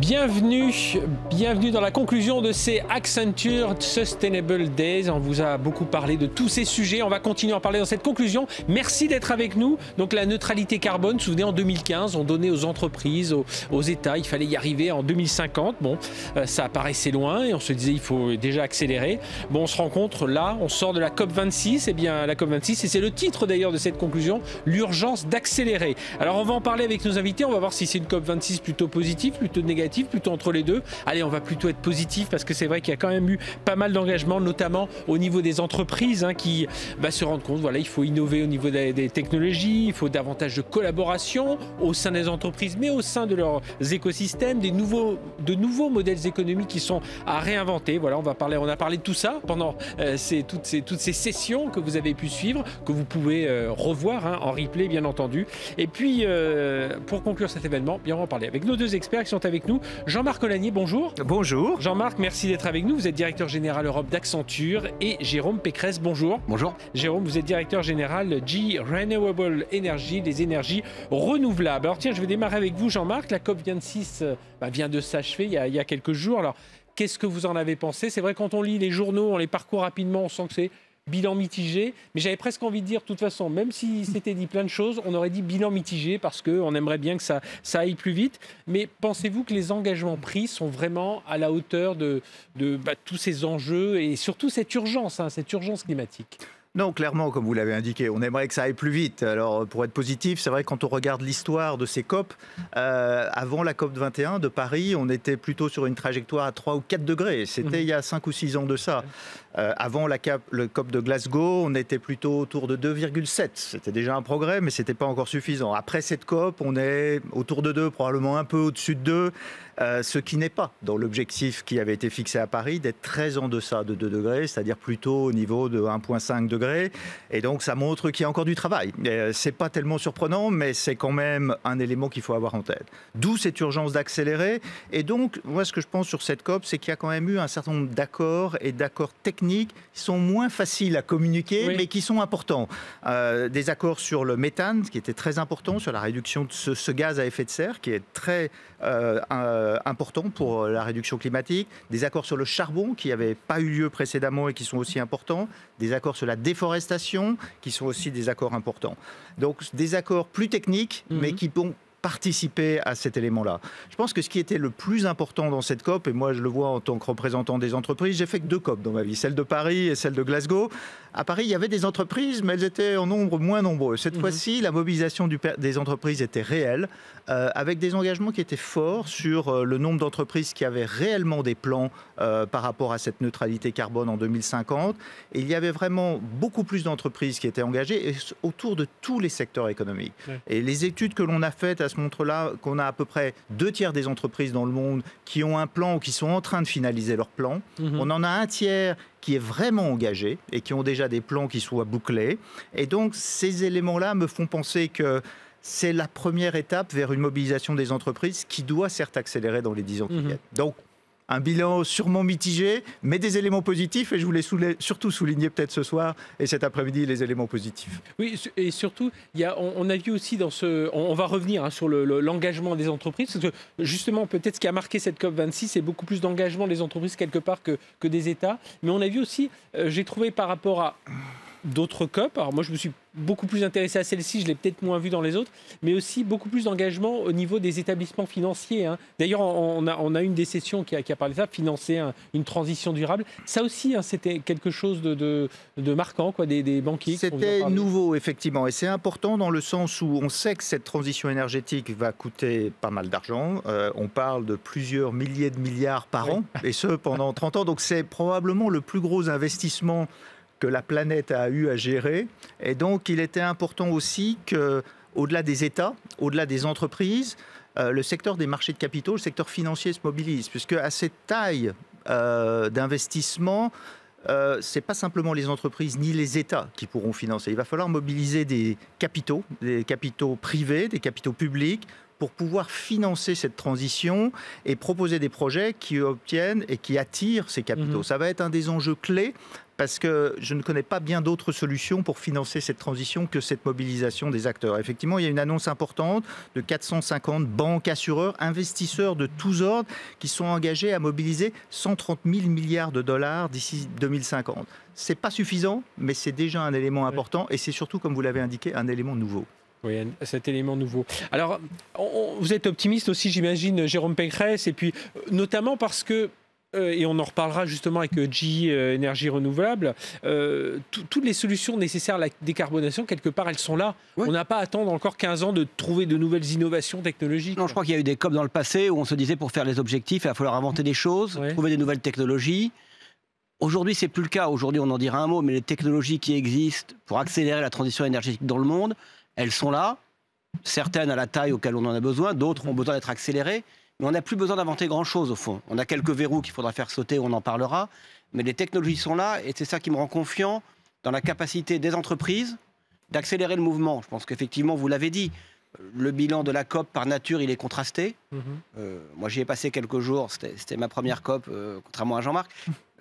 Bienvenue, bienvenue dans la conclusion de ces Accenture Sustainable Days. On vous a beaucoup parlé de tous ces sujets. On va continuer à en parler dans cette conclusion. Merci d'être avec nous. Donc la neutralité carbone, souvenez, en 2015, on donnait aux entreprises, aux États, il fallait y arriver en 2050. Bon, ça paraissait loin et on se disait il faut déjà accélérer. Bon, on se rencontre là, on sort de la COP26. Eh bien, la COP26, et c'est le titre d'ailleurs de cette conclusion, l'urgence d'accélérer. Alors on va en parler avec nos invités. On va voir si c'est une COP26 plutôt positive, plutôt négative, plutôt entre les deux. Allez, on va plutôt être positif parce que c'est vrai qu'il y a quand même eu pas mal d'engagements, notamment au niveau des entreprises qui se rendent compte, voilà, il faut innover au niveau des technologies, il faut davantage de collaboration au sein des entreprises, mais au sein de leurs écosystèmes, de nouveaux modèles économiques qui sont à réinventer. Voilà, on a parlé de tout ça pendant toutes ces sessions que vous avez pu suivre, que vous pouvez revoir en replay, bien entendu. Et puis, pour conclure cet événement, bien, on va en parler avec nos deux experts qui sont avec nous. Jean-Marc Olanier, bonjour. Bonjour. Jean-Marc, merci d'être avec nous. Vous êtes directeur général Europe d'Accenture. Et Jérôme Pécresse, bonjour. Bonjour. Jérôme, vous êtes directeur général G Renewable Energy, des énergies renouvelables. Alors tiens, je vais démarrer avec vous, Jean-Marc. La COP26 vient de s'achever il y a quelques jours. Alors, qu'est-ce que vous en avez pensé? C'est vrai, quand on lit les journaux, on les parcourt rapidement, on sent que c'est bilan mitigé, mais j'avais presque envie de dire, de toute façon, même si c'était dit plein de choses, on aurait dit bilan mitigé parce qu'on aimerait bien que ça aille plus vite. Mais pensez-vous que les engagements pris sont vraiment à la hauteur de tous ces enjeux et surtout cette urgence climatique? Non, clairement, comme vous l'avez indiqué, on aimerait que ça aille plus vite. Alors, pour être positif, c'est vrai que quand on regarde l'histoire de ces COP, avant la COP 21 de Paris, on était plutôt sur une trajectoire à 3 ou 4 degrés. C'était il y a 5 ou 6 ans de ça. Avant le COP de Glasgow, on était plutôt autour de 2,7. C'était déjà un progrès, mais ce n'était pas encore suffisant. Après cette COP, on est autour de 2, probablement un peu au-dessus de 2. Ce qui n'est pas dans l'objectif qui avait été fixé à Paris d'être très en deçà de 2 degrés, c'est-à-dire plutôt au niveau de 1,5 degrés. Et donc ça montre qu'il y a encore du travail. C'est pas tellement surprenant, mais c'est quand même un élément qu'il faut avoir en tête. D'où cette urgence d'accélérer. Et donc, moi, ce que je pense sur cette COP, c'est qu'il y a quand même eu un certain nombre d'accords et d'accords techniques qui sont moins faciles à communiquer, mais qui sont importants. Des accords sur le méthane, qui était très important, sur la réduction de ce gaz à effet de serre, qui est très important pour la réduction climatique, des accords sur le charbon qui n'avaient pas eu lieu précédemment et qui sont aussi importants, des accords sur la déforestation qui sont aussi des accords importants. Donc des accords plus techniques, mais qui vont participer à cet élément-là. Je pense que ce qui était le plus important dans cette COP, et moi je le vois en tant que représentant des entreprises, j'ai fait que 2 COP dans ma vie, celle de Paris et celle de Glasgow. À Paris, il y avait des entreprises, mais elles étaient en nombre moins nombreux. Cette fois-ci, la mobilisation des entreprises était réelle, avec des engagements qui étaient forts sur le nombre d'entreprises qui avaient réellement des plans par rapport à cette neutralité carbone en 2050. Et il y avait vraiment beaucoup plus d'entreprises qui étaient engagées autour de tous les secteurs économiques. Et les études que l'on a faites à ce montre-là qu'on a à peu près 2 tiers des entreprises dans le monde qui ont un plan ou qui sont en train de finaliser leur plan. On en a un tiers qui est vraiment engagé et qui ont déjà des plans qui soient bouclés. Et donc, ces éléments-là me font penser que c'est la première étape vers une mobilisation des entreprises qui doit certes accélérer dans les 10 ans qui viennent. Donc, un bilan sûrement mitigé, mais des éléments positifs, et je voulais surtout souligner peut-être ce soir et cet après-midi les éléments positifs. Oui, et surtout, on a vu aussi dans on va revenir sur l'engagement des entreprises, parce que justement, peut-être ce qui a marqué cette COP26, c'est beaucoup plus d'engagement des entreprises quelque part que des États, mais on a vu aussi, j'ai trouvé par rapport à d'autres COP, alors moi je me suis beaucoup plus intéressé à celle-ci, je l'ai peut-être moins vu dans les autres, mais aussi beaucoup plus d'engagement au niveau des établissements financiers. D'ailleurs, on a une des sessions qui a parlé de ça, financer une transition durable. Ça aussi, c'était quelque chose de marquant, quoi, des banquiers. C'était nouveau, effectivement, et c'est important dans le sens où on sait que cette transition énergétique va coûter pas mal d'argent. On parle de plusieurs milliers de milliards par an, et ce pendant 30 ans. Donc c'est probablement le plus gros investissement que la planète a eu à gérer. Et donc, il était important aussi qu'au-delà des États, au-delà des entreprises, le secteur des marchés de capitaux, le secteur financier se mobilise, puisque à cette taille d'investissement, ce n'est pas simplement les entreprises ni les États qui pourront financer. Il va falloir mobiliser des capitaux privés, des capitaux publics, pour pouvoir financer cette transition et proposer des projets qui obtiennent et qui attirent ces capitaux. Ça va être un des enjeux clés parce que je ne connais pas bien d'autres solutions pour financer cette transition que cette mobilisation des acteurs. Effectivement, il y a une annonce importante de 450 banques, assureurs, investisseurs de tous ordres qui sont engagés à mobiliser 130 000 milliards de dollars d'ici 2050. Ce n'est pas suffisant, mais c'est déjà un élément important et c'est surtout, comme vous l'avez indiqué, un élément nouveau. Oui, cet élément nouveau. Alors, vous êtes optimiste aussi, j'imagine, Jérôme Pécresse, et puis notamment parce que, et on en reparlera justement avec GE Énergie Renouvelable, toutes les solutions nécessaires à la décarbonation, quelque part, elles sont là. Oui. On n'a pas à attendre encore 15 ans de trouver de nouvelles innovations technologiques. Non, je crois qu'il y a eu des COP dans le passé où on se disait pour faire les objectifs, il va falloir inventer des choses, trouver des nouvelles technologies. Aujourd'hui, c'est plus le cas. Aujourd'hui, on en dira un mot, mais les technologies qui existent pour accélérer la transition énergétique dans le monde, elles sont là, certaines à la taille auquel on en a besoin, d'autres ont besoin d'être accélérées, mais on n'a plus besoin d'inventer grand-chose au fond. On a quelques verrous qu'il faudra faire sauter, on en parlera, mais les technologies sont là et c'est ça qui me rend confiant dans la capacité des entreprises d'accélérer le mouvement. Je pense qu'effectivement, vous l'avez dit, le bilan de la COP par nature, il est contrasté. Moi, j'y ai passé quelques jours, c'était ma première COP, contrairement à Jean-Marc.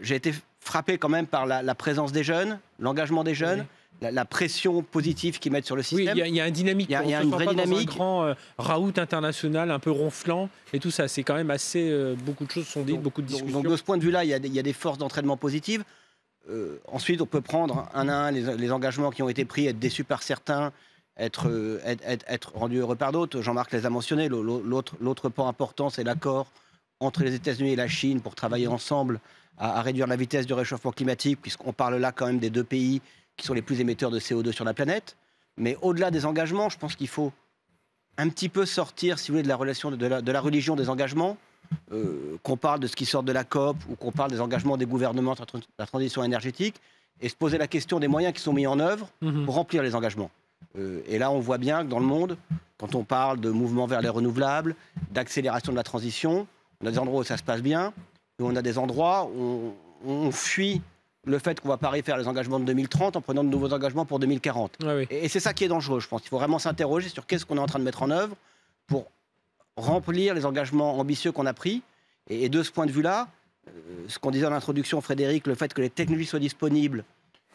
J'ai été frappé quand même par la présence des jeunes, l'engagement des jeunes. La pression positive qu'ils mettent sur le système. Oui, il y a une dynamique. Il y a une vraie dynamique. Dans un grand raout international, un peu ronflant, et tout ça. C'est quand même assez... beaucoup de choses sont dites, beaucoup de discussions. Donc de ce point de vue-là, il y a des forces d'entraînement positives. Ensuite, on peut prendre un à un les engagements qui ont été pris, être déçus par certains, être rendus heureux par d'autres. Jean-Marc les a mentionnés. L'autre point important, c'est l'accord entre les États-Unis et la Chine pour travailler ensemble à réduire la vitesse du réchauffement climatique, puisqu'on parle là quand même des deux pays qui sont les plus émetteurs de CO2 sur la planète. Mais au-delà des engagements, je pense qu'il faut un petit peu sortir, si vous voulez, de la relation de la religion des engagements, qu'on parle de ce qui sort de la COP ou qu'on parle des engagements des gouvernements sur la transition énergétique, et se poser la question des moyens qui sont mis en œuvre pour remplir les engagements. Et là, on voit bien que dans le monde, quand on parle de mouvement vers les renouvelables, d'accélération de la transition, on a des endroits où ça se passe bien, et on a des endroits où on fuit le fait qu'on ne va pas refaire les engagements de 2030 en prenant de nouveaux engagements pour 2040. Oui. Et c'est ça qui est dangereux, je pense. Il faut vraiment s'interroger sur qu'est-ce qu'on est en train de mettre en œuvre pour remplir les engagements ambitieux qu'on a pris. Et de ce point de vue-là, ce qu'on disait en introduction, Frédéric, le fait que les technologies soient disponibles,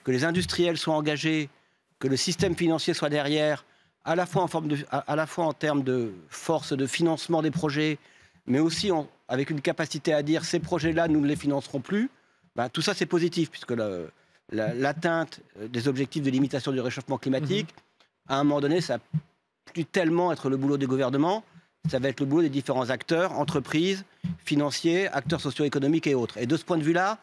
que les industriels soient engagés, que le système financier soit derrière, à la fois en termes de force de financement des projets, mais aussi avec une capacité à dire ces projets-là, nous ne les financerons plus. Tout ça, c'est positif, puisque l'atteinte des objectifs de limitation du réchauffement climatique, à un moment donné, ça ne va plus tellement être le boulot des gouvernements, ça va être le boulot des différents acteurs, entreprises, financiers, acteurs socio-économiques et autres. Et de ce point de vue-là,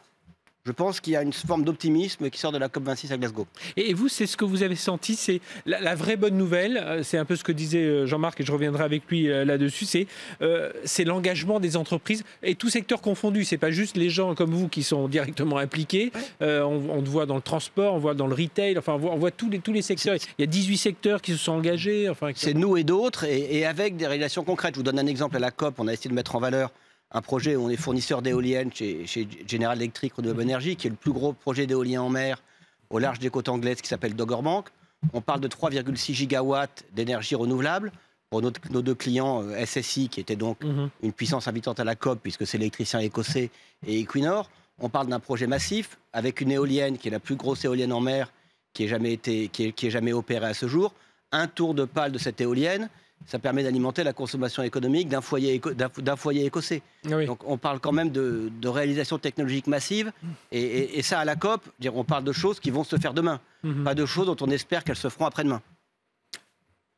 je pense qu'il y a une forme d'optimisme qui sort de la COP26 à Glasgow. Et vous, c'est ce que vous avez senti, c'est la vraie bonne nouvelle, c'est un peu ce que disait Jean-Marc, et je reviendrai avec lui là-dessus, c'est l'engagement des entreprises, et tous secteurs confondus, c'est pas juste les gens comme vous qui sont directement impliqués, on le voit dans le transport, on voit dans le retail, enfin on voit tous les secteurs, il y a 18 secteurs qui se sont engagés. Enfin, c'est nous et d'autres, et avec des réalisations concrètes. Je vous donne un exemple à la COP, on a essayé de mettre en valeur un projet où on est fournisseur d'éoliennes chez General Electric Renewable Energy, qui est le plus gros projet d'éolien en mer au large des côtes anglaises, qui s'appelle Dogger Bank. On parle de 3,6 gigawatts d'énergie renouvelable pour nos deux clients SSI, qui était donc une puissance invitante à la COP, puisque c'est l'électricien écossais et Equinor. On parle d'un projet massif avec une éolienne qui est la plus grosse éolienne en mer qui ait jamais opérée à ce jour. Un tour de pale de cette éolienne, ça permet d'alimenter la consommation économique d'un foyer écossais. Oui. Donc on parle quand même de réalisation technologique massive. Et ça, à la COP, on parle de choses qui vont se faire demain, pas de choses dont on espère qu'elles se feront après-demain.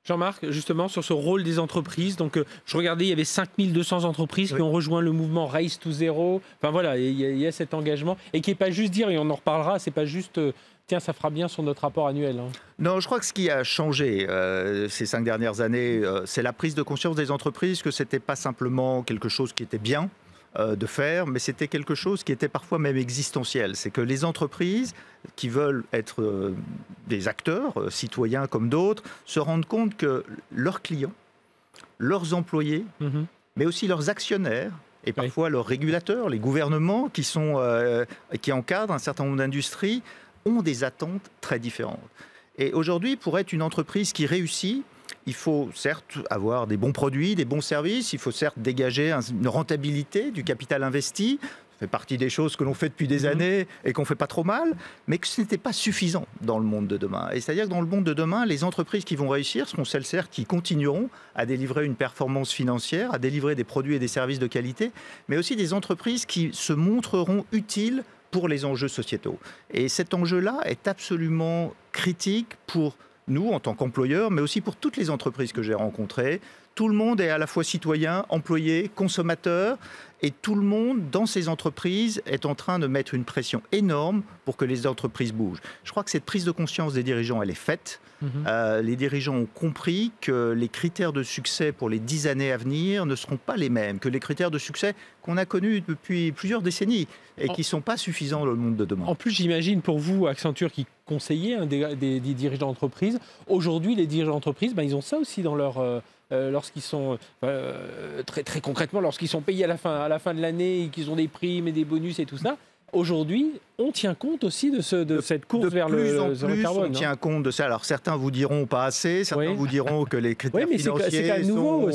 Jean-Marc, justement, sur ce rôle des entreprises, donc je regardais, il y avait 5200 entreprises qui ont rejoint le mouvement Race to Zero. Enfin voilà, il y a cet engagement, et qui n'est pas juste dire, et on en reparlera, c'est pas juste... Tiens, ça fera bien sur notre rapport annuel. Non, je crois que ce qui a changé ces 5 dernières années, c'est la prise de conscience des entreprises que ce n'était pas simplement quelque chose qui était bien de faire, mais c'était quelque chose qui était parfois même existentiel. C'est que les entreprises qui veulent être des acteurs, citoyens comme d'autres, se rendent compte que leurs clients, leurs employés, mais aussi leurs actionnaires, et parfois leurs régulateurs, les gouvernements qui encadrent un certain nombre d'industries, ont des attentes très différentes. Et aujourd'hui, pour être une entreprise qui réussit, Il faut certes avoir des bons produits, des bons services, il faut certes dégager une rentabilité du capital investi. Ça fait partie des choses que l'on fait depuis des années et qu'on ne fait pas trop mal, mais que ce n'était pas suffisant dans le monde de demain. Et c'est-à-dire que dans le monde de demain, les entreprises qui vont réussir seront celles qui continueront à délivrer une performance financière, à délivrer des produits et des services de qualité, mais aussi des entreprises qui se montreront utiles pour les enjeux sociétaux. Et cet enjeu-là est absolument critique pour nous, en tant qu'employeurs, mais aussi pour toutes les entreprises que j'ai rencontrées. Tout le monde est à la fois citoyen, employé, consommateur, et tout le monde, dans ces entreprises, est en train de mettre une pression énorme pour que les entreprises bougent. Je crois que cette prise de conscience des dirigeants, elle est faite. Les dirigeants ont compris que les critères de succès pour les 10 années à venir ne seront pas les mêmes que les critères de succès qu'on a connus depuis plusieurs décennies et qui ne sont pas suffisants dans le monde de demain. En plus, j'imagine pour vous, Accenture, qui conseillez des dirigeants d'entreprise, aujourd'hui, les dirigeants d'entreprise, ils ont ça aussi dans leur... lorsqu'ils sont très concrètement, lorsqu'ils sont payés à la fin de l'année et qu'ils ont des primes et des bonus et tout ça, aujourd'hui, on tient compte aussi de cette course vers le zéro carbone. On tient compte de ça. Alors certains vous diront pas assez, certains vous diront que les critères financiers c'est quand même nouveau.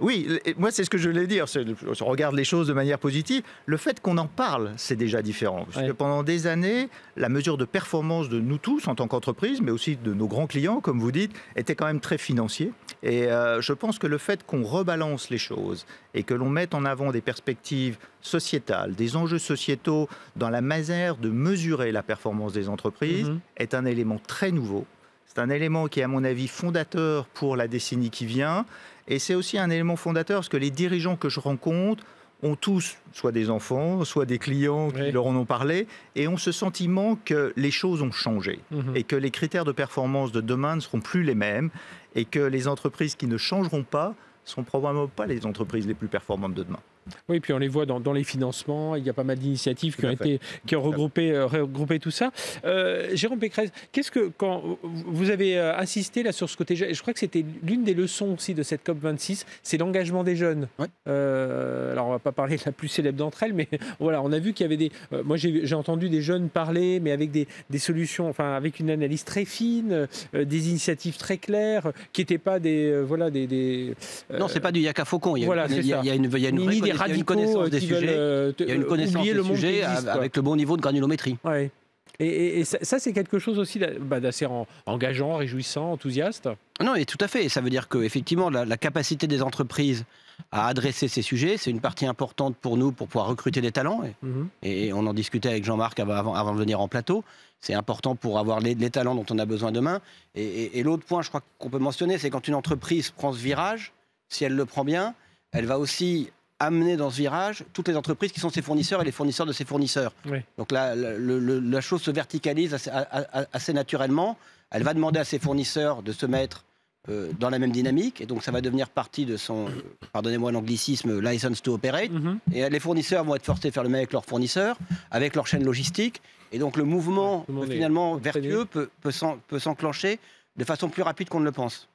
Oui, moi c'est ce que je voulais dire. Je regarde les choses de manière positive. Le fait qu'on en parle, c'est déjà différent. Parce que pendant des années, la mesure de performance de nous tous en tant qu'entreprise, mais aussi de nos grands clients, comme vous dites, était quand même très financier. Et je pense que le fait qu'on rebalance les choses et que l'on mette en avant des perspectives sociétales, des enjeux sociétaux dans la manière de mesurer la performance des entreprises est un élément très nouveau. C'est un élément qui est, à mon avis, fondateur pour la décennie qui vient. Et c'est aussi un élément fondateur parce que les dirigeants que je rencontre ont tous soit des enfants, soit des clients qui leur en ont parlé, et ont ce sentiment que les choses ont changé et que les critères de performance de demain ne seront plus les mêmes et que les entreprises qui ne changeront pas ne seront probablement pas les entreprises les plus performantes de demain. Oui, puis on les voit dans les financements, il y a pas mal d'initiatives qui ont regroupé tout ça. Jérôme Pécresse, quand vous avez insisté là sur ce côté, je crois que c'était l'une des leçons aussi de cette COP26, c'est l'engagement des jeunes. Alors on va pas parler de la plus célèbre d'entre elles, mais voilà, on a vu qu'il y avait moi j'ai entendu des jeunes parler, mais avec des solutions, enfin avec une analyse très fine, des initiatives très claires, qui n'étaient pas non, c'est pas du yaka faucon. Il y a une vraie connaissance des sujets. Il y a une connaissance des sujets avec le bon niveau de granulométrie. Ouais. Et ça, c'est quelque chose aussi d'assez engageant, réjouissant, enthousiaste. Non, et tout à fait. Et ça veut dire qu'effectivement, la capacité des entreprises à adresser ces sujets, c'est une partie importante pour nous pour pouvoir recruter des talents. Et on en discutait avec Jean-Marc avant de venir en plateau. C'est important pour avoir les talents dont on a besoin demain. Et l'autre point, je crois qu'on peut mentionner, c'est quand une entreprise prend ce virage, si elle le prend bien, elle va aussi amener dans ce virage toutes les entreprises qui sont ses fournisseurs et les fournisseurs de ses fournisseurs. Donc la chose se verticalise assez naturellement. Elle va demander à ses fournisseurs de se mettre dans la même dynamique, et donc ça va devenir partie de son, pardonnez-moi l'anglicisme, license to operate. Et les fournisseurs vont être forcés à faire le même avec leurs fournisseurs, avec leur chaîne logistique. Et donc le mouvement finalement vertueux peut s'enclencher de façon plus rapide qu'on ne le pense.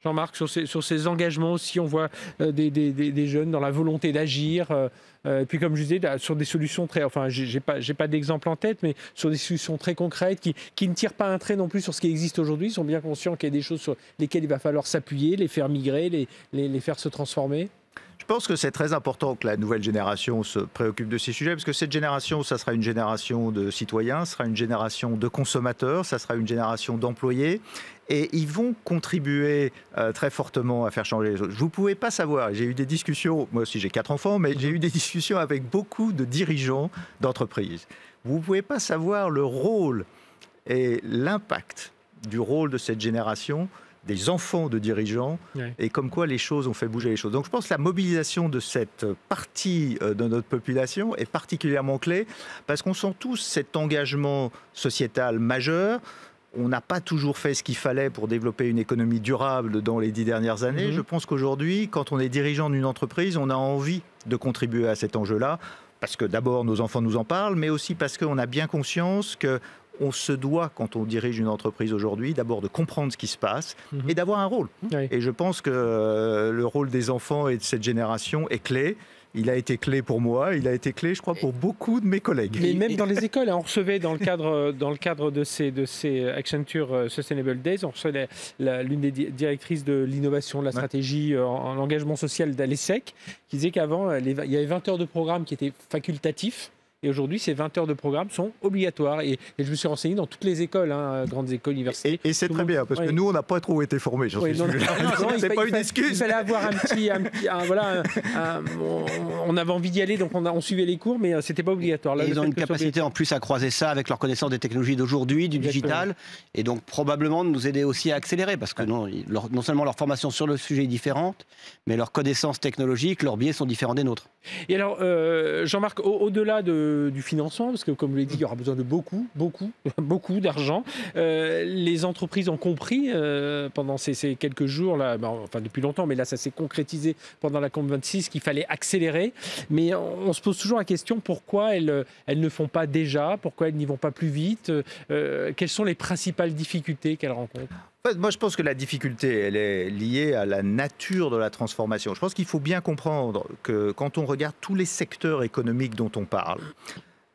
Jean-Marc, sur ces engagements aussi, on voit des jeunes dans la volonté d'agir. Et puis, comme je disais, sur des solutions très... Enfin, j'ai pas d'exemple en tête, mais sur des solutions très concrètes qui ne tirent pas un trait non plus sur ce qui existe aujourd'hui. Ils sont bien conscients qu'il y a des choses sur lesquelles il va falloir s'appuyer, les faire migrer, les faire se transformer. Je pense que c'est très important que la nouvelle génération se préoccupe de ces sujets, parce que cette génération, ça sera une génération de citoyens, ça sera une génération de consommateurs, ça sera une génération d'employés, et ils vont contribuer très fortement à faire changer les choses. Vous ne pouvez pas savoir, j'ai eu des discussions, moi aussi j'ai 4 enfants, mais j'ai eu des discussions avec beaucoup de dirigeants d'entreprises. Vous ne pouvez pas savoir le rôle et l'impact du rôle de cette génération, des enfants de dirigeants, et comme quoi les choses ont fait bouger les choses. Donc je pense que la mobilisation de cette partie de notre population est particulièrement clé, parce qu'on sent tous cet engagement sociétal majeur. On n'a pas toujours fait ce qu'il fallait pour développer une économie durable dans les 10 dernières années. Je pense qu'aujourd'hui, quand on est dirigeant d'une entreprise, on a envie de contribuer à cet enjeu-là, parce que d'abord nos enfants nous en parlent, mais aussi parce qu'on a bien conscience que on se doit, quand on dirige une entreprise aujourd'hui, d'abord de comprendre ce qui se passe et d'avoir un rôle. Et je pense que le rôle des enfants et de cette génération est clé. Il a été clé pour moi, il a été clé, je crois, pour beaucoup de mes collègues. Mais même dans les écoles, on recevait dans le cadre de ces Accenture Sustainable Days, on recevait l'une des directrices de l'innovation, de la stratégie en engagement social d'Alessec, qui disait qu'avant, il y avait 20 heures de programme qui étaient facultatifs. Et aujourd'hui, ces 20 heures de programme sont obligatoires. Et je me suis renseigné dans toutes les écoles, grandes écoles, universités. Et c'est très bien, parce que nous, on n'a pas trop été formés. C'est pas une excuse. Il fallait avoir on avait envie d'y aller, donc on suivait les cours, mais c'était pas obligatoire. Là, ils ont une capacité en plus à croiser ça avec leur connaissance des technologies d'aujourd'hui, du digital, et donc probablement de nous aider aussi à accélérer, parce que non seulement leur formation sur le sujet est différente, mais leurs connaissances technologiques, leurs biais sont différents des nôtres. Et alors, Jean-Marc, au-delà du financement, parce que comme vous l'avez dit, il y aura besoin de beaucoup d'argent. Les entreprises ont compris pendant ces quelques jours, là, enfin depuis longtemps, mais là ça s'est concrétisé pendant la COP26 qu'il fallait accélérer. Mais on se pose toujours la question, pourquoi elles ne font pas déjà, pourquoi elles n'y vont pas plus vite, quelles sont les principales difficultés qu'elles rencontrent? Moi, je pense que la difficulté, elle est liée à la nature de la transformation. Je pense qu'il faut bien comprendre que quand on regarde tous les secteurs économiques dont on parle,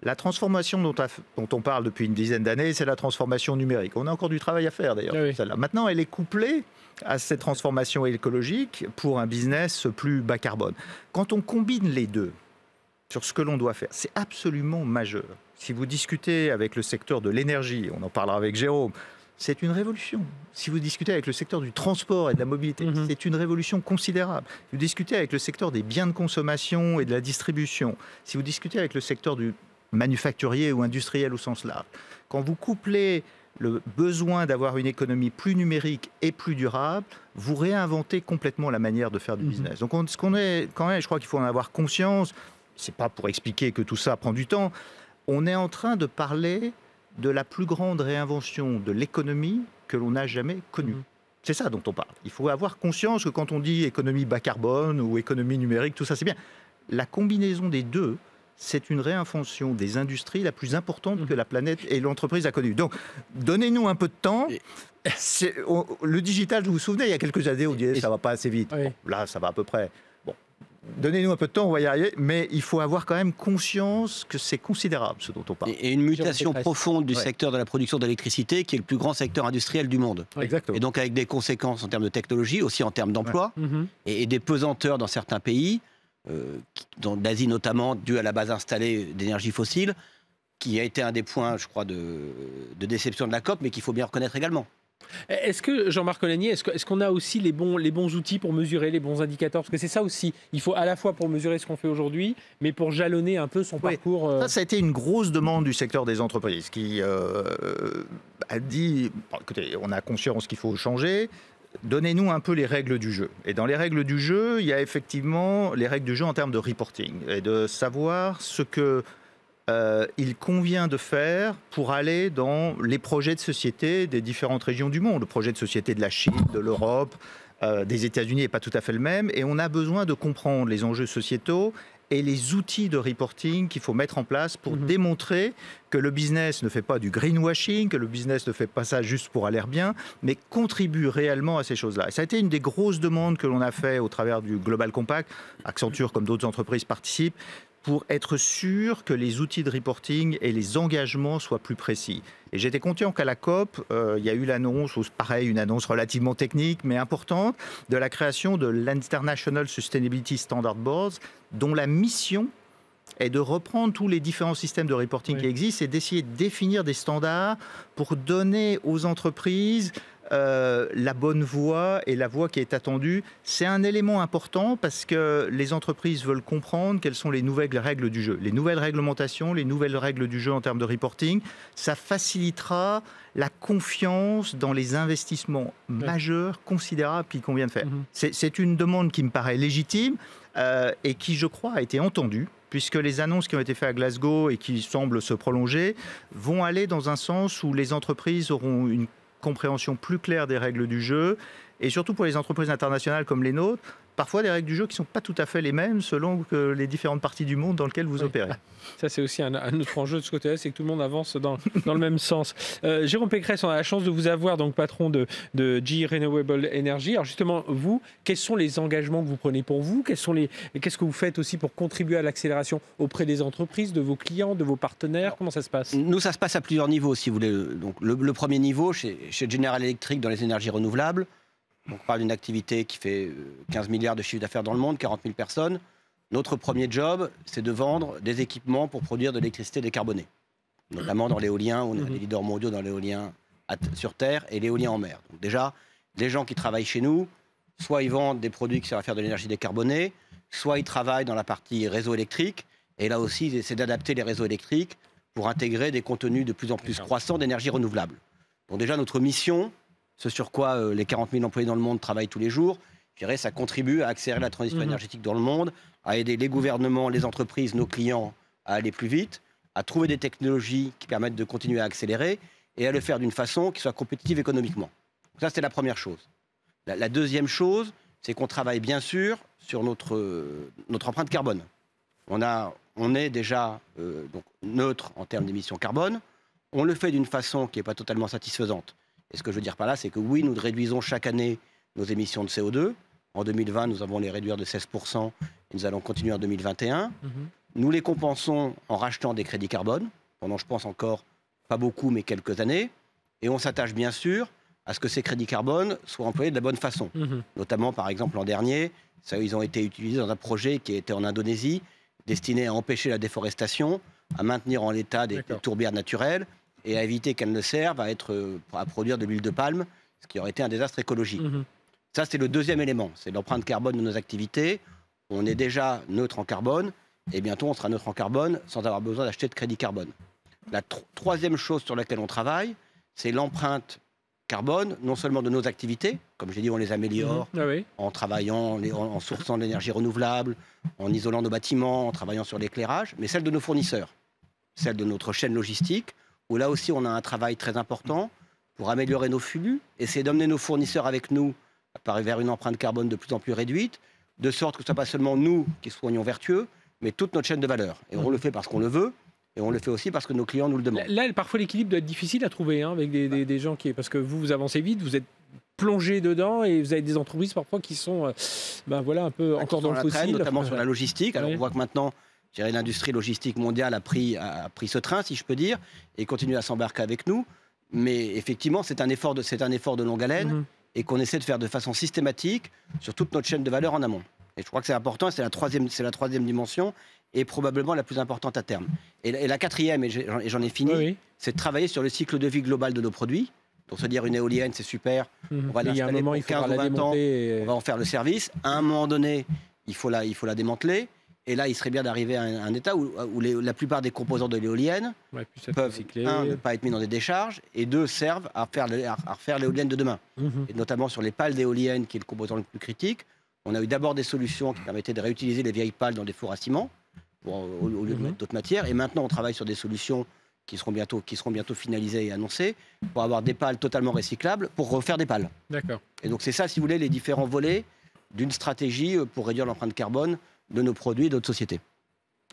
la transformation dont on parle depuis une dizaine d'années, c'est la transformation numérique. On a encore du travail à faire, d'ailleurs. Oui. Maintenant, elle est couplée à cette transformation écologique pour un business plus bas carbone. Quand on combine les deux sur ce que l'on doit faire, c'est absolument majeur. Si vous discutez avec le secteur de l'énergie, on en parlera avec Jérôme, c'est une révolution. Si vous discutez avec le secteur du transport et de la mobilité, c'est une révolution considérable. Si vous discutez avec le secteur des biens de consommation et de la distribution, si vous discutez avec le secteur du manufacturier ou industriel au sens large, quand vous couplez le besoin d'avoir une économie plus numérique et plus durable, vous réinventez complètement la manière de faire du business. Donc ce qu'on est, quand même, je crois qu'il faut en avoir conscience, c'est pas pour expliquer que tout ça prend du temps, on est en train de parler de la plus grande réinvention de l'économie que l'on n'a jamais connue. C'est ça dont on parle. Il faut avoir conscience que quand on dit économie bas carbone ou économie numérique, tout ça c'est bien. La combinaison des deux, c'est une réinvention des industries la plus importante que la planète et l'entreprise a connue. Donc, donnez-nous un peu de temps. Le digital, vous vous souvenez, il y a quelques années, on disait ça ne va pas assez vite. Oui. Bon, là, ça va à peu près. Bon. Donnez-nous un peu de temps, on va y arriver, mais il faut avoir quand même conscience que c'est considérable ce dont on parle. Et une mutation profonde du secteur de la production d'électricité, qui est le plus grand secteur industriel du monde. Exactement. Et donc avec des conséquences en termes de technologie, aussi en termes d'emploi, et des pesanteurs dans certains pays, dans l'Asie notamment, dû à la base installée d'énergie fossile, qui a été un des points, je crois, de déception de la COP, mais qu'il faut bien reconnaître également. Est-ce que, Jean-Marc Olagnier, est-ce qu'on a aussi les bons outils pour mesurer, les bons indicateurs? Parce que c'est ça aussi, il faut à la fois pour mesurer ce qu'on fait aujourd'hui, mais pour jalonner un peu son parcours. Ça a été une grosse demande du secteur des entreprises qui a dit, écoutez, on a conscience qu'il faut changer, donnez-nous un peu les règles du jeu. Et dans les règles du jeu, il y a effectivement les règles du jeu en termes de reporting et de savoir ce que il convient de faire pour aller dans les projets de société des différentes régions du monde. Le projet de société de la Chine, de l'Europe, des États-Unis n'est pas tout à fait le même. Et on a besoin de comprendre les enjeux sociétaux et les outils de reporting qu'il faut mettre en place pour démontrer que le business ne fait pas du greenwashing, que le business ne fait pas ça juste pour aller bien, mais contribue réellement à ces choses-là. Et ça a été une des grosses demandes que l'on a fait au travers du Global Compact. Accenture, comme d'autres entreprises, participent pour être sûr que les outils de reporting et les engagements soient plus précis. Et j'étais content qu'à la COP, il y a eu l'annonce, pareil, une annonce relativement technique, mais importante, de la création de l'International Sustainability Standard Board, dont la mission est de reprendre tous les différents systèmes de reporting qui existent et d'essayer de définir des standards pour donner aux entreprises la bonne voie et la voie qui est attendue. C'est un élément important parce que les entreprises veulent comprendre quelles sont les nouvelles règles du jeu. Les nouvelles réglementations, les nouvelles règles du jeu en termes de reporting, ça facilitera la confiance dans les investissements majeurs, considérables qu'on vient de faire. C'est une demande qui me paraît légitime et qui, je crois, a été entendue, puisque les annonces qui ont été faites à Glasgow et qui semblent se prolonger vont aller dans un sens où les entreprises auront une compréhension plus claire des règles du jeu, et surtout pour les entreprises internationales comme les nôtres, parfois des règles du jeu qui ne sont pas tout à fait les mêmes selon que les différentes parties du monde dans lesquelles vous opérez. Ça, c'est aussi un autre enjeu de ce côté-là, c'est que tout le monde avance dans le même sens. Jérôme Pécresse, on a la chance de vous avoir, donc patron de GE Renewable Energy. Alors justement, vous, quels sont les engagements que vous prenez pour vous? Qu'est-ce que vous faites aussi pour contribuer à l'accélération auprès des entreprises, de vos clients, de vos partenaires? Comment ça se passe? Nous, ça se passe à plusieurs niveaux, si vous voulez. Donc, le premier niveau, chez General Electric, dans les énergies renouvelables, on parle d'une activité qui fait 15 milliards de chiffre d'affaires dans le monde, 40 000 personnes. Notre premier job, c'est de vendre des équipements pour produire de l'électricité décarbonée, notamment dans l'éolien. On a des leaders mondiaux dans l'éolien sur Terre et l'éolien en mer. Donc déjà, les gens qui travaillent chez nous, soit ils vendent des produits qui servent à faire de l'énergie décarbonée, soit ils travaillent dans la partie réseau électrique. Et là aussi, ils essaient d'adapter les réseaux électriques pour intégrer des contenus de plus en plus croissants d'énergie renouvelable. Donc déjà, notre mission, ce sur quoi les 40 000 employés dans le monde travaillent tous les jours, je dirais, ça contribue à accélérer la transition énergétique dans le monde, à aider les gouvernements, les entreprises, nos clients à aller plus vite, à trouver des technologies qui permettent de continuer à accélérer et à le faire d'une façon qui soit compétitive économiquement. Donc ça, c'est la première chose. La deuxième chose, c'est qu'on travaille bien sûr sur notre empreinte carbone. On est déjà donc neutre en termes d'émissions carbone. On le fait d'une façon qui n'est pas totalement satisfaisante. Et ce que je veux dire par là, c'est que oui, nous réduisons chaque année nos émissions de CO2. En 2020, nous avons les réduire de 16% et nous allons continuer en 2021. Nous les compensons en rachetant des crédits carbone, pendant, je pense, encore pas beaucoup, mais quelques années. Et on s'attache bien sûr à ce que ces crédits carbone soient employés de la bonne façon. Notamment, par exemple, l'an dernier, ils ont été utilisés dans un projet qui était en Indonésie, destiné à empêcher la déforestation, à maintenir en l'état des tourbières naturelles et à éviter qu'elles ne servent à produire de l'huile de palme, ce qui aurait été un désastre écologique. Ça, c'est le deuxième élément, c'est l'empreinte carbone de nos activités. On est déjà neutre en carbone, et bientôt on sera neutre en carbone sans avoir besoin d'acheter de crédit carbone. La troisième chose sur laquelle on travaille, c'est l'empreinte carbone, non seulement de nos activités, comme j'ai dit, on les améliore en travaillant, en sourçant de l'énergie renouvelable, en isolant nos bâtiments, en travaillant sur l'éclairage, mais celle de nos fournisseurs, celle de notre chaîne logistique, où là aussi on a un travail très important pour améliorer nos flux, essayer d'emmener nos fournisseurs avec nous vers une empreinte carbone de plus en plus réduite, de sorte que ce ne soit pas seulement nous qui soyons vertueux, mais toute notre chaîne de valeur. Et on le fait parce qu'on le veut, et on le fait aussi parce que nos clients nous le demandent. Là, parfois, l'équilibre doit être difficile à trouver avec des gens qui... Parce que vous avancez vite, vous êtes plongé dedans, et vous avez des entreprises parfois qui sont un peu encore dans le fossile. Notamment sur la logistique. Alors on voit que maintenant, l'industrie logistique mondiale a pris ce train, si je peux dire, et continue à s'embarquer avec nous. Mais effectivement, c'est un effort de longue haleine, et qu'on essaie de faire de façon systématique sur toute notre chaîne de valeur en amont. Et je crois que c'est important, et c'est la troisième dimension, et probablement la plus importante à terme. Et la quatrième, et j'en ai fini, c'est de travailler sur le cycle de vie global de nos produits. Donc se dire une éolienne, c'est super, on va l'installer pour 15 ou 20 ans, on va en faire le service. À un moment donné, il faut la démanteler. Et là, il serait bien d'arriver à un état où la plupart des composants de l'éolienne peuvent, ne pas être mis dans des décharges, et deux, servent à refaire l'éolienne de demain. Et notamment sur les pales d'éoliennes, qui est le composant le plus critique, on a eu d'abord des solutions qui permettaient de réutiliser les vieilles pales dans des fours à ciment, au lieu de mettre d'autres matières. Et maintenant, on travaille sur des solutions qui seront bientôt finalisées et annoncées, pour avoir des pales totalement recyclables, pour refaire des pales. D'accord. Et donc c'est ça, si vous voulez, les différents volets d'une stratégie pour réduire l'empreinte carbone de nos produits et d'autres sociétés.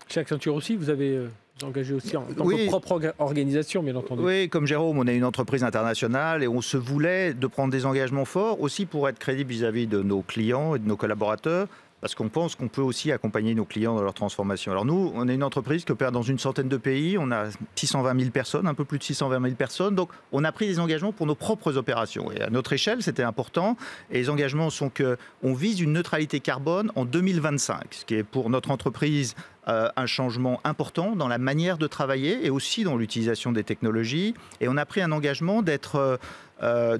Chez Accenture aussi, vous avez engagé aussi en tant que propre organisation, bien entendu. Oui, comme Jérôme, on est une entreprise internationale et on se voulait de prendre des engagements forts aussi pour être crédible vis-à-vis de nos clients et de nos collaborateurs, parce qu'on pense qu'on peut aussi accompagner nos clients dans leur transformation. Alors nous, on est une entreprise qui opère dans une centaine de pays, on a 620 000 personnes, un peu plus de 620 000 personnes, donc on a pris des engagements pour nos propres opérations. Et à notre échelle, c'était important, et les engagements sont qu'on vise une neutralité carbone en 2025, ce qui est pour notre entreprise un changement important dans la manière de travailler et aussi dans l'utilisation des technologies. Et on a pris un engagement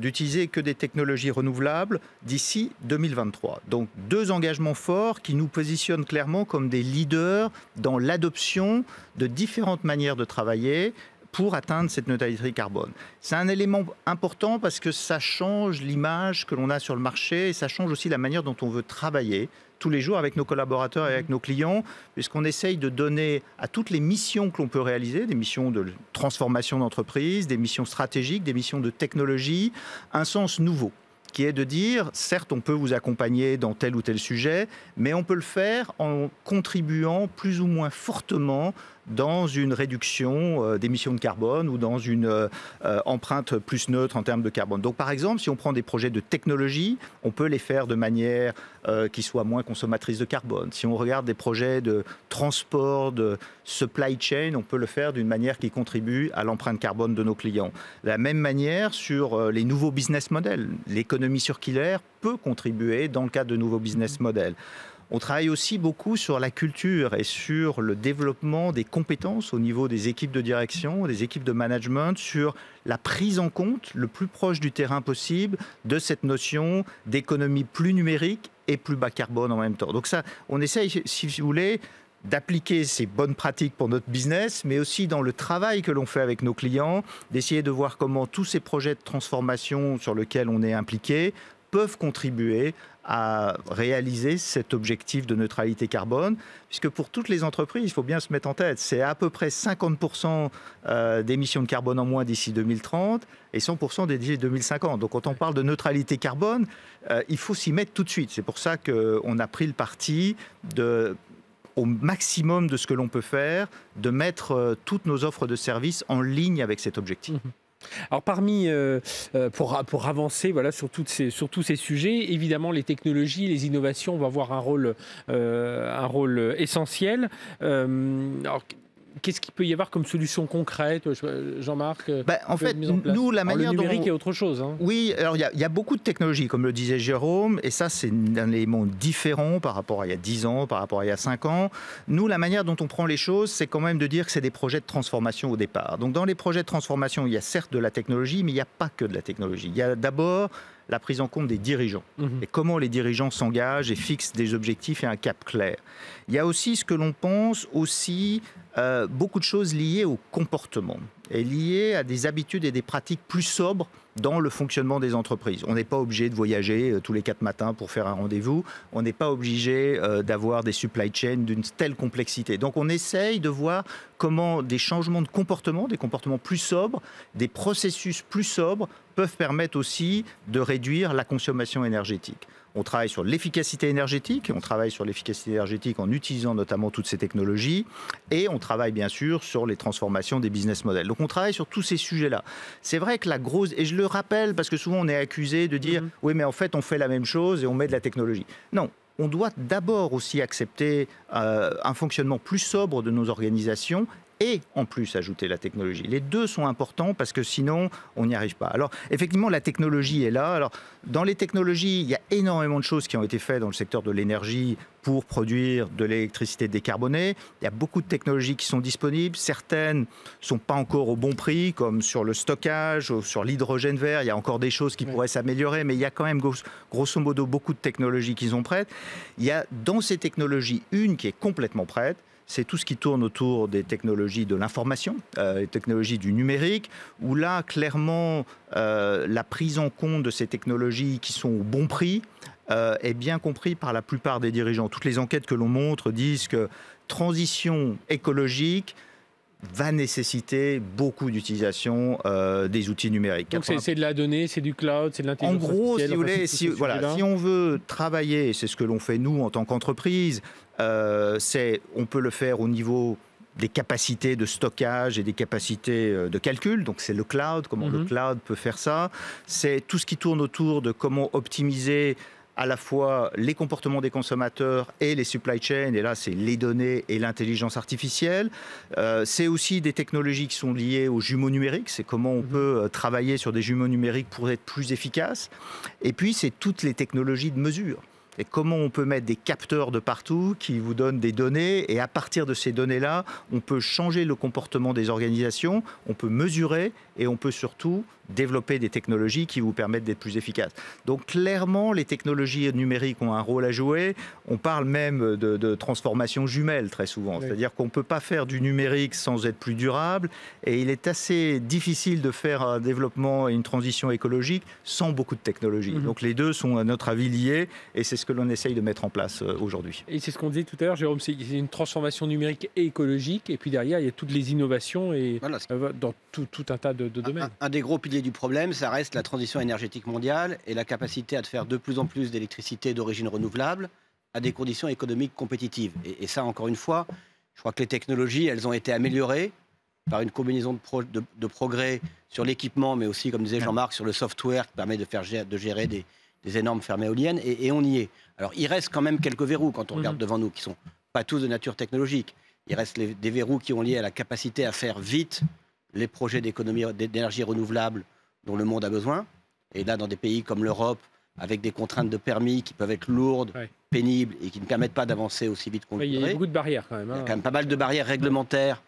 d'utiliser que des technologies renouvelables d'ici 2023. Donc 2 engagements forts qui nous positionnent clairement comme des leaders dans l'adoption de différentes manières de travailler pour atteindre cette neutralité carbone. C'est un élément important parce que ça change l'image que l'on a sur le marché et ça change aussi la manière dont on veut travailler tous les jours avec nos collaborateurs et avec nos clients, puisqu'on essaye de donner à toutes les missions que l'on peut réaliser, des missions de transformation d'entreprise, des missions stratégiques, des missions de technologie, un sens nouveau, qui est de dire, certes, on peut vous accompagner dans tel ou tel sujet, mais on peut le faire en contribuant plus ou moins fortement dans une réduction d'émissions de carbone ou dans une empreinte plus neutre en termes de carbone. Donc par exemple, si on prend des projets de technologie, on peut les faire de manière qui soit moins consommatrice de carbone. Si on regarde des projets de transport, de supply chain, on peut le faire d'une manière qui contribue à l'empreinte carbone de nos clients. De la même manière sur les nouveaux business models. L'économie circulaire peut contribuer dans le cadre de nouveaux business models. On travaille aussi beaucoup sur la culture et sur le développement des compétences au niveau des équipes de direction, des équipes de management, sur la prise en compte le plus proche du terrain possible de cette notion d'économie plus numérique et plus bas carbone en même temps. Donc ça, on essaye, si vous voulez, d'appliquer ces bonnes pratiques pour notre business, mais aussi dans le travail que l'on fait avec nos clients, d'essayer de voir comment tous ces projets de transformation sur lesquels on est impliqué peuvent contribuer à réaliser cet objectif de neutralité carbone, puisque pour toutes les entreprises, il faut bien se mettre en tête, c'est à peu près 50% d'émissions de carbone en moins d'ici 2030 et 100% d'ici 2050. Donc quand on parle de neutralité carbone, il faut s'y mettre tout de suite. C'est pour ça qu'on a pris le parti au maximum de ce que l'on peut faire, de mettre toutes nos offres de services en ligne avec cet objectif. Alors pour avancer voilà, sur tous ces sujets, évidemment les technologies, les innovations vont avoir un rôle essentiel. Alors, qu'est-ce qu'il peut y avoir comme solution concrète, Jean-Marc? En fait, nous, la manière dont... Le numérique est autre chose. Hein. Oui, alors il y a beaucoup de technologies, comme le disait Jérôme, et ça, c'est un élément différent par rapport à il y a 10 ans, par rapport à il y a 5 ans. Nous, la manière dont on prend les choses, c'est quand même de dire que c'est des projets de transformation au départ. Donc, dans les projets de transformation, il y a certes de la technologie, mais il n'y a pas que de la technologie. Il y a d'abord la prise en compte des dirigeants et comment les dirigeants s'engagent et fixent des objectifs et un cap clair. Il y a aussi ce que l'on pense aussi beaucoup de choses liées au comportement et liées à des habitudes et des pratiques plus sobres dans le fonctionnement des entreprises. On n'est pas obligé de voyager tous les 4 matins pour faire un rendez-vous. On n'est pas obligé d'avoir des supply chains d'une telle complexité. Donc on essaye de voir comment des changements de comportement, des comportements plus sobres, des processus plus sobres peuvent permettre aussi de réduire la consommation énergétique. On travaille sur l'efficacité énergétique, on travaille sur l'efficacité énergétique en utilisant notamment toutes ces technologies, et on travaille bien sûr sur les transformations des business models. Donc on travaille sur tous ces sujets-là. C'est vrai que la grosse, et je le rappelle parce que souvent on est accusé de dire oui mais en fait on fait la même chose et on met de la technologie. Non. On doit d'abord aussi accepter un fonctionnement plus sobre de nos organisations et en plus ajouter la technologie. Les deux sont importants parce que sinon, on n'y arrive pas. Alors, effectivement, la technologie est là. Alors, dans les technologies, il y a énormément de choses qui ont été faites dans le secteur de l'énergie pour produire de l'électricité décarbonée. Il y a beaucoup de technologies qui sont disponibles. Certaines ne sont pas encore au bon prix, comme sur le stockage, ou sur l'hydrogène vert. Il y a encore des choses qui pourraient s'améliorer, mais il y a quand même, grosso modo, beaucoup de technologies qui sont prêtes. Il y a dans ces technologies une qui est complètement prête. C'est tout ce qui tourne autour des technologies de l'information, les technologies du numérique, où là, clairement, la prise en compte de ces technologies qui sont au bon prix est bien compris par la plupart des dirigeants. Toutes les enquêtes que l'on montre disent que transition écologique va nécessiter beaucoup d'utilisation des outils numériques. Donc c'est de la donnée, c'est du cloud, c'est de l'intelligence artificielle. En gros, si vous voulez, si on veut travailler, c'est ce que l'on fait nous en tant qu'entreprise, on peut le faire au niveau des capacités de stockage et des capacités de calcul. Donc c'est le cloud, comment le cloud peut faire ça. C'est tout ce qui tourne autour de comment optimiser à la fois les comportements des consommateurs et les supply chains, et là c'est les données et l'intelligence artificielle. C'est aussi des technologies qui sont liées aux jumeaux numériques, c'est comment on peut travailler sur des jumeaux numériques pour être plus efficace. Et puis c'est toutes les technologies de mesure. Et comment on peut mettre des capteurs de partout qui vous donnent des données, et à partir de ces données-là, on peut changer le comportement des organisations, on peut mesurer et on peut surtout développer des technologies qui vous permettent d'être plus efficaces. Donc clairement, les technologies numériques ont un rôle à jouer. On parle même de transformation jumelle très souvent. Oui. C'est-à-dire qu'on ne peut pas faire du numérique sans être plus durable, et il est assez difficile de faire un développement et une transition écologique sans beaucoup de technologie. Donc les deux sont à notre avis liés, et c'est ce que l'on essaye de mettre en place aujourd'hui. Et c'est ce qu'on disait tout à l'heure, Jérôme, c'est une transformation numérique et écologique, et puis derrière, il y a toutes les innovations et, voilà, dans tout un tas de domaines. Un des gros piliers levier du problème, ça reste la transition énergétique mondiale et la capacité à faire de plus en plus d'électricité d'origine renouvelable à des conditions économiques compétitives. Et ça, encore une fois, je crois que les technologies, elles ont été améliorées par une combinaison de progrès sur l'équipement, mais aussi, comme disait Jean-Marc, sur le software qui permet de gérer des énormes fermes éoliennes, et on y est. Alors, il reste quand même quelques verrous quand on regarde devant nous, qui ne sont pas tous de nature technologique. Il reste des verrous qui ont lié à la capacité à faire vite les projets d'énergie renouvelable dont le monde a besoin. Et là, dans des pays comme l'Europe, avec des contraintes de permis qui peuvent être lourdes, pénibles, et qui ne permettent pas d'avancer aussi vite qu'on le voudrait. Il y a beaucoup de barrières quand même. Il y a quand même pas mal de barrières réglementaires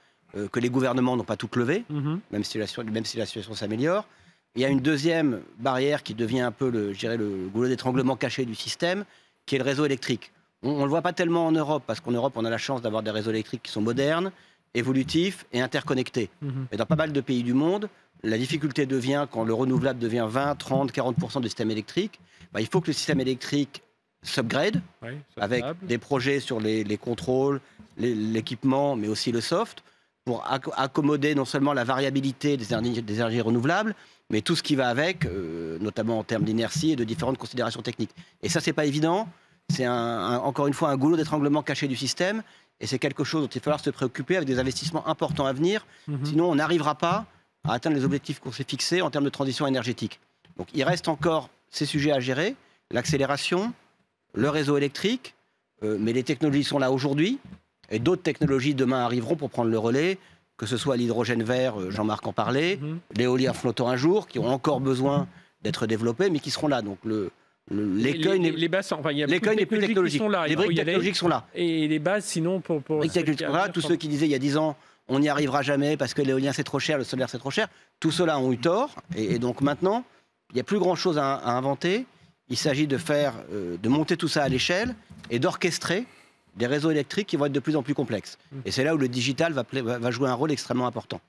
que les gouvernements n'ont pas toutes levées, même si la situation s'améliore. Il y a une deuxième barrière qui devient un peu le goulot d'étranglement caché du système, qui est le réseau électrique. On ne le voit pas tellement en Europe, parce qu'en Europe, on a la chance d'avoir des réseaux électriques qui sont modernes, évolutifs et interconnectés. Mais dans pas mal de pays du monde, la difficulté devient, quand le renouvelable devient 20, 30, 40% du système électrique, il faut que le système électrique s'upgrade, avec des projets sur les contrôles, l'équipement, mais aussi le soft, pour accommoder non seulement la variabilité des énergies renouvelables, mais tout ce qui va avec, notamment en termes d'inertie et de différentes considérations techniques. Et ça, c'est pas évident. C'est encore une fois un goulot d'étranglement caché du système, et c'est quelque chose dont il va falloir se préoccuper avec des investissements importants à venir. Sinon, on n'arrivera pas à atteindre les objectifs qu'on s'est fixés en termes de transition énergétique. Donc, il reste encore ces sujets à gérer, l'accélération, le réseau électrique, mais les technologies sont là aujourd'hui. Et d'autres technologies demain arriveront pour prendre le relais, que ce soit l'hydrogène vert, Jean-Marc en parlait, l'éolien flottant un jour, qui ont encore besoin d'être développés, mais qui seront là. Donc l'écueil n'est plus technologique. Les briques technologiques sont là. Et les bases, sinon, pour les technologies sont là. Tous ceux qui disaient il y a 10 ans, on n'y arrivera jamais parce que l'éolien c'est trop cher, le solaire c'est trop cher, tous ceux-là ont eu tort. Et donc maintenant, il n'y a plus grand-chose à inventer. Il s'agit de monter tout ça à l'échelle et d'orchestrer des réseaux électriques qui vont être de plus en plus complexes. Et c'est là où le digital va jouer un rôle extrêmement important.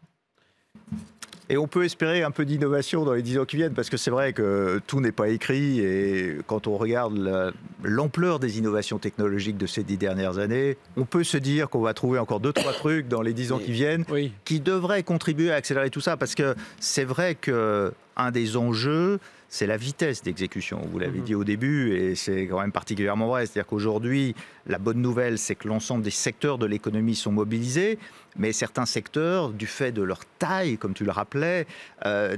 Et on peut espérer un peu d'innovation dans les 10 ans qui viennent, parce que c'est vrai que tout n'est pas écrit, et quand on regarde l'ampleur des innovations technologiques de ces 10 dernières années, on peut se dire qu'on va trouver encore 2-3 trucs dans les 10 ans qui viennent qui devraient contribuer à accélérer tout ça, parce que c'est vrai qu'un des enjeux, c'est la vitesse d'exécution. Vous l'avez dit au début, et c'est quand même particulièrement vrai. C'est-à-dire qu'aujourd'hui, la bonne nouvelle, c'est que l'ensemble des secteurs de l'économie sont mobilisés, mais certains secteurs, du fait de leur taille, comme tu le rappelais,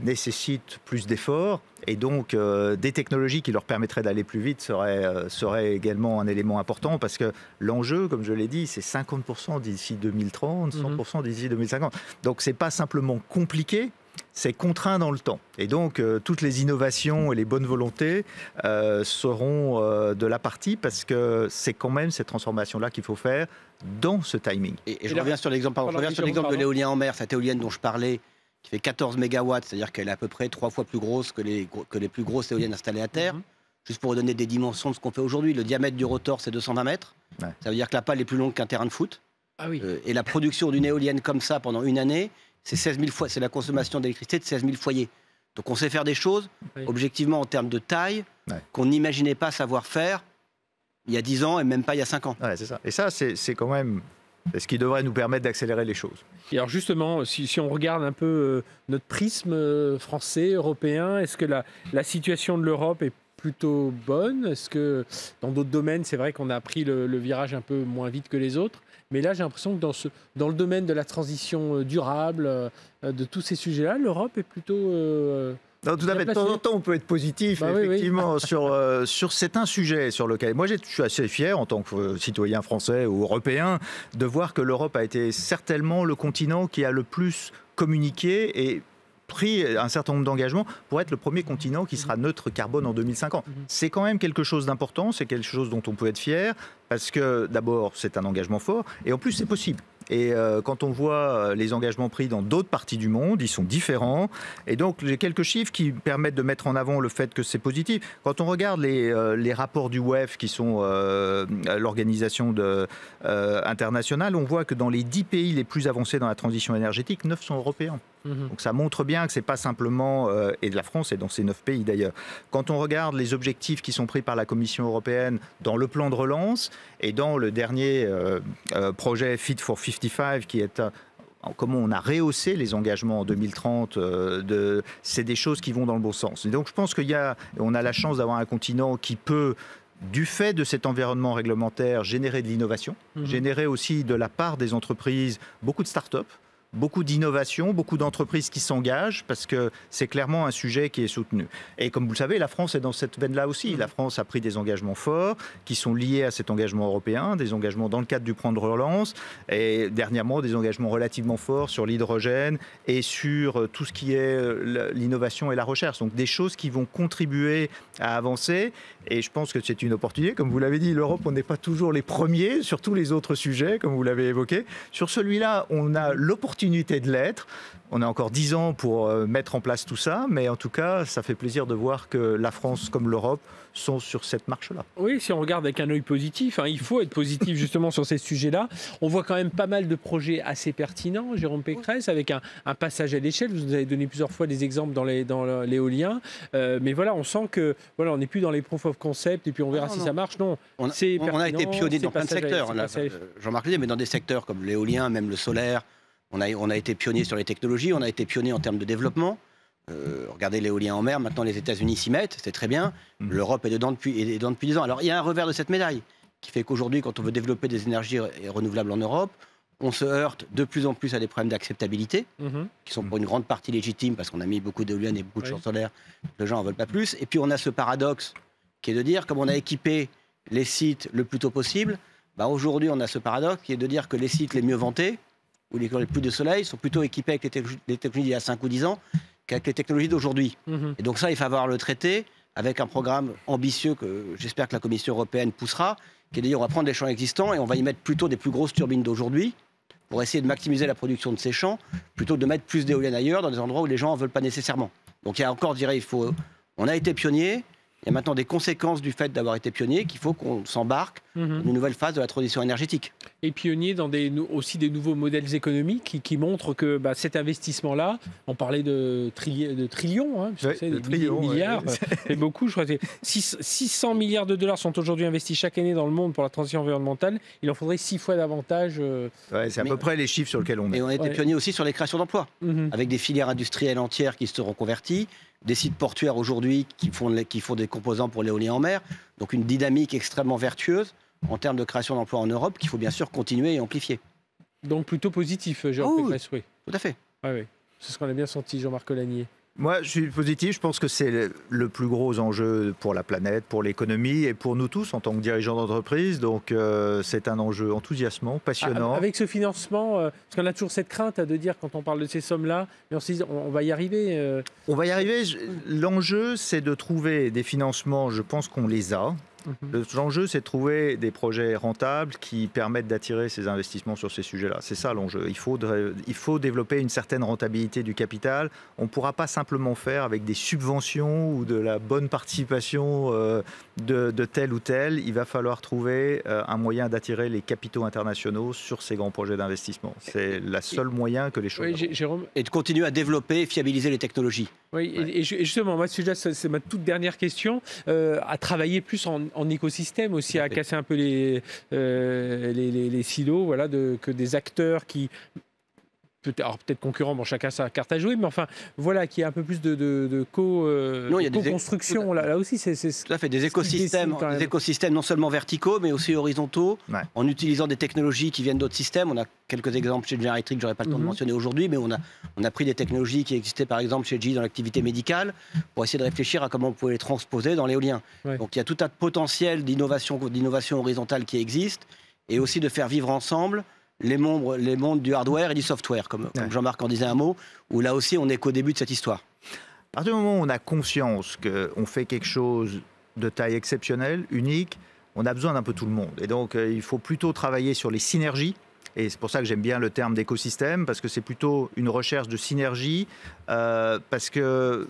nécessitent plus d'efforts. Et donc, des technologies qui leur permettraient d'aller plus vite seraient également un élément important, parce que l'enjeu, comme je l'ai dit, c'est 50% d'ici 2030, 100% d'ici 2050. Donc, ce n'est pas simplement compliqué, c'est contraint dans le temps. Et donc, toutes les innovations et les bonnes volontés seront de la partie, parce que c'est quand même cette transformation-là qu'il faut faire dans ce timing. Et je reviens sur l'exemple de l'éolien en mer, cette éolienne dont je parlais, qui fait 14 mégawatts, c'est-à-dire qu'elle est à peu près 3 fois plus grosse que les plus grosses éoliennes installées à terre. Juste pour vous donner des dimensions de ce qu'on fait aujourd'hui, le diamètre du rotor, c'est 220 mètres. Ça veut dire que la pale est plus longue qu'un terrain de foot. Et la production d'une éolienne comme ça pendant une année, c'est 16 000 fois, c'est la consommation d'électricité de 16 000 foyers. Donc on sait faire des choses, objectivement en termes de taille, qu'on n'imaginait pas savoir faire il y a 10 ans et même pas il y a 5 ans. C'est ça. Et ça, c'est quand même ce qui devrait nous permettre d'accélérer les choses. Et alors justement, si on regarde un peu notre prisme français, européen, est-ce que la situation de l'Europe est plutôt bonne? Est-ce que dans d'autres domaines, c'est vrai qu'on a pris le virage un peu moins vite que les autres? Mais là, j'ai l'impression que dans le domaine de la transition durable, de tous ces sujets-là, l'Europe est plutôt... Non, tout à fait. De temps en temps, on peut être positif, effectivement, sur c'est un sujet sur lequel... Moi, je suis assez fier, en tant que citoyen français ou européen, de voir que l'Europe a été certainement le continent qui a le plus communiqué et pris un certain nombre d'engagements pour être le premier continent qui sera neutre carbone en 2050. C'est quand même quelque chose d'important, c'est quelque chose dont on peut être fier, parce que d'abord, c'est un engagement fort, et en plus, c'est possible. Et quand on voit les engagements pris dans d'autres parties du monde, ils sont différents. Et donc, j'ai quelques chiffres qui permettent de mettre en avant le fait que c'est positif. Quand on regarde les rapports du WEF, qui sont l'organisation internationale, on voit que dans les 10 pays les plus avancés dans la transition énergétique, 9 sont européens. Donc ça montre bien que ce n'est pas simplement, et de la France est dans ces 9 pays d'ailleurs, quand on regarde les objectifs qui sont pris par la Commission européenne dans le plan de relance et dans le dernier projet Fit for 55, qui est comment on a rehaussé les engagements en 2030, c'est des choses qui vont dans le bon sens. Et donc je pense on a la chance d'avoir un continent qui peut, du fait de cet environnement réglementaire, générer de l'innovation, générer aussi de la part des entreprises beaucoup de start-up, beaucoup d'innovation, beaucoup d'entreprises qui s'engagent parce que c'est clairement un sujet qui est soutenu. Et comme vous le savez, la France est dans cette veine-là aussi. La France a pris des engagements forts qui sont liés à cet engagement européen, des engagements dans le cadre du plan de relance et dernièrement des engagements relativement forts sur l'hydrogène et sur tout ce qui est l'innovation et la recherche. Donc des choses qui vont contribuer à avancer et je pense que c'est une opportunité. Comme vous l'avez dit, l'Europe, on n'est pas toujours les premiers sur tous les autres sujets, comme vous l'avez évoqué. Sur celui-là, on a l'opportunité de l'être. On a encore 10 ans pour mettre en place tout ça, mais en tout cas, ça fait plaisir de voir que la France comme l'Europe sont sur cette marche-là. Oui, si on regarde avec un œil positif, il faut être positif justement sur ces sujets-là. On voit quand même pas mal de projets assez pertinents, Jérôme Pécresse, avec un passage à l'échelle. Vous nous avez donné plusieurs fois des exemples dans l'éolien. Mais voilà, on sent que on n'est plus dans les proof of concept et puis on verra si ça marche. Non, on a été pionnier dans plein de secteurs. Jean-Marc le dit, mais dans des secteurs comme l'éolien, même le solaire, on a été pionnier sur les technologies, on a été pionnier en termes de développement. Regardez l'éolien en mer, maintenant les États-Unis s'y mettent, c'est très bien. L'Europe est dedans depuis 10 ans. Alors il y a un revers de cette médaille qui fait qu'aujourd'hui, quand on veut développer des énergies renouvelables en Europe, on se heurte de plus en plus à des problèmes d'acceptabilité, qui sont pour une grande partie légitimes, parce qu'on a mis beaucoup d'éoliennes et beaucoup de champs solaires, les gens n'en veulent pas plus. Et puis on a ce paradoxe qui est de dire, comme on a équipé les sites le plus tôt possible, aujourd'hui on a ce paradoxe qui est de dire que les sites les mieux vantés, où les plus de soleil, sont plutôt équipés avec les technologies d'il y a 5 ou 10 ans qu'avec les technologies d'aujourd'hui. Et donc ça, il va falloir le traiter avec un programme ambitieux que j'espère que la Commission européenne poussera, qui est de dire on va prendre les champs existants et on va y mettre plutôt des plus grosses turbines d'aujourd'hui pour essayer de maximiser la production de ces champs, plutôt que de mettre plus d'éoliennes ailleurs, dans des endroits où les gens n'en veulent pas nécessairement. Donc il y a encore, je dirais, on a été pionnier. Il y a maintenant des conséquences du fait d'avoir été pionnier qu'il faut qu'on s'embarque dans une nouvelle phase de la transition énergétique. Et pionnier dans aussi des nouveaux modèles économiques qui montrent que cet investissement-là, on parlait de trillions, milliards, c'est beaucoup, je crois que 600 milliards de dollars sont aujourd'hui investis chaque année dans le monde pour la transition environnementale. Il en faudrait 6 fois davantage. C'est à peu près les chiffres sur lesquels on est. Et on a été pionnier aussi sur les créations d'emplois, avec des filières industrielles entières qui se seront converties, des sites portuaires aujourd'hui qui font des composants pour l'éolien en mer, donc une dynamique extrêmement vertueuse en termes de création d'emplois en Europe qu'il faut bien sûr continuer et amplifier. Donc plutôt positif, Jérôme Pécresse, oui. Tout à fait. Oui. C'est ce qu'on a bien senti, Jean-Marc Olagnier. Moi, je suis positif. Je pense que c'est le plus gros enjeu pour la planète, pour l'économie et pour nous tous en tant que dirigeants d'entreprise. Donc, c'est un enjeu enthousiasmant, passionnant. Avec ce financement, parce qu'on a toujours cette crainte de dire quand on parle de ces sommes-là, mais on se dit on va y arriver. On va y arriver. L'enjeu, c'est de trouver des financements. Je pense qu'on les a. L'enjeu, c'est de trouver des projets rentables qui permettent d'attirer ces investissements sur ces sujets-là. C'est ça l'enjeu. Il faut développer une certaine rentabilité du capital. On ne pourra pas simplement faire avec des subventions ou de la bonne participation de tel ou tel. Il va falloir trouver un moyen d'attirer les capitaux internationaux sur ces grands projets d'investissement. C'est le seul moyen que les choses... Oui, Jérôme. Et de continuer à développer et fiabiliser les technologies. Oui, et justement, moi, c'est ma toute dernière question, à travailler plus en écosystème aussi, à casser un peu les silos, que des acteurs qui... peut-être concurrents, chacun sa carte à jouer, mais enfin, voilà, qui a un peu plus de co-construction. Là aussi, c'est tout à fait, des écosystèmes non seulement verticaux, mais aussi horizontaux, en utilisant des technologies qui viennent d'autres systèmes. On a quelques exemples chez General Electric, je n'aurais pas le temps de mentionner aujourd'hui, mais on a pris des technologies qui existaient par exemple chez GE dans l'activité médicale, pour essayer de réfléchir à comment on pouvait les transposer dans l'éolien. Donc il y a tout un potentiel d'innovation horizontale qui existe, et aussi de faire vivre ensemble les mondes du hardware et du software, comme Jean-Marc en disait un mot, où là aussi on n'est qu'au début de cette histoire. À partir du moment où on a conscience qu'on fait quelque chose de taille exceptionnelle, unique, on a besoin d'un peu tout le monde. Et donc il faut plutôt travailler sur les synergies. Et c'est pour ça que j'aime bien le terme d'écosystème, parce que c'est plutôt une recherche de synergie, parce que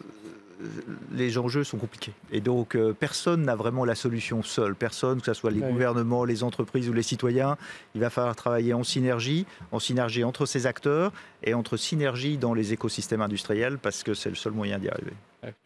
les enjeux sont compliqués. Et donc, personne n'a vraiment la solution seul. Personne, que ce soit les gouvernements, les entreprises ou les citoyens. Il va falloir travailler en synergie entre ces acteurs et entre synergie dans les écosystèmes industriels, parce que c'est le seul moyen d'y arriver.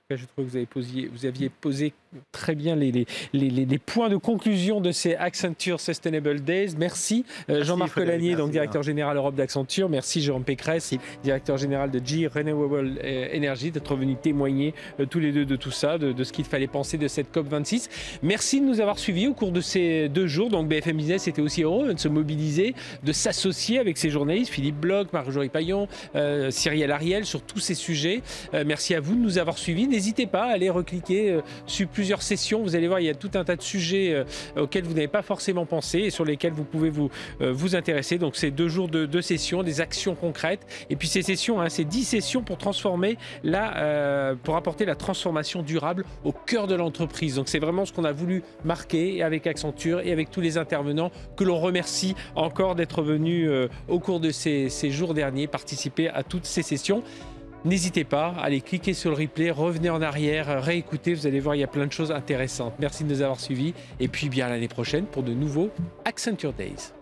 cas, je trouve que vous aviez posé très bien les points de conclusion de ces Accenture Sustainable Days. Merci, Jean-Marc Lanier, donc directeur général Europe d'Accenture. Merci Jérôme Pécresse, directeur général de GE Renewable Energy, d'être venus témoigner tous les deux de tout ça, de ce qu'il fallait penser de cette COP26. Merci de nous avoir suivis au cours de ces 2 jours. Donc BFM Business était aussi heureux de se mobiliser, de s'associer avec ces journalistes, Philippe Bloch, Marjorie Paillon, Cyrielle Ariel, sur tous ces sujets. Merci à vous de nous avoir suivis. N'hésitez pas à aller recliquer sur plusieurs sessions. Vous allez voir, il y a tout un tas de sujets auxquels vous n'avez pas forcément pensé et sur lesquels vous pouvez vous intéresser. Donc, c'est 2 jours de sessions, des actions concrètes. Et puis, ces sessions, c'est 10 sessions pour transformer pour apporter la transformation durable au cœur de l'entreprise. Donc, c'est vraiment ce qu'on a voulu marquer avec Accenture et avec tous les intervenants que l'on remercie encore d'être venus au cours de ces jours derniers participer à toutes ces sessions. N'hésitez pas, allez cliquer sur le replay, revenez en arrière, réécoutez, vous allez voir, il y a plein de choses intéressantes. Merci de nous avoir suivis et puis bien à l'année prochaine pour de nouveaux Accenture Days.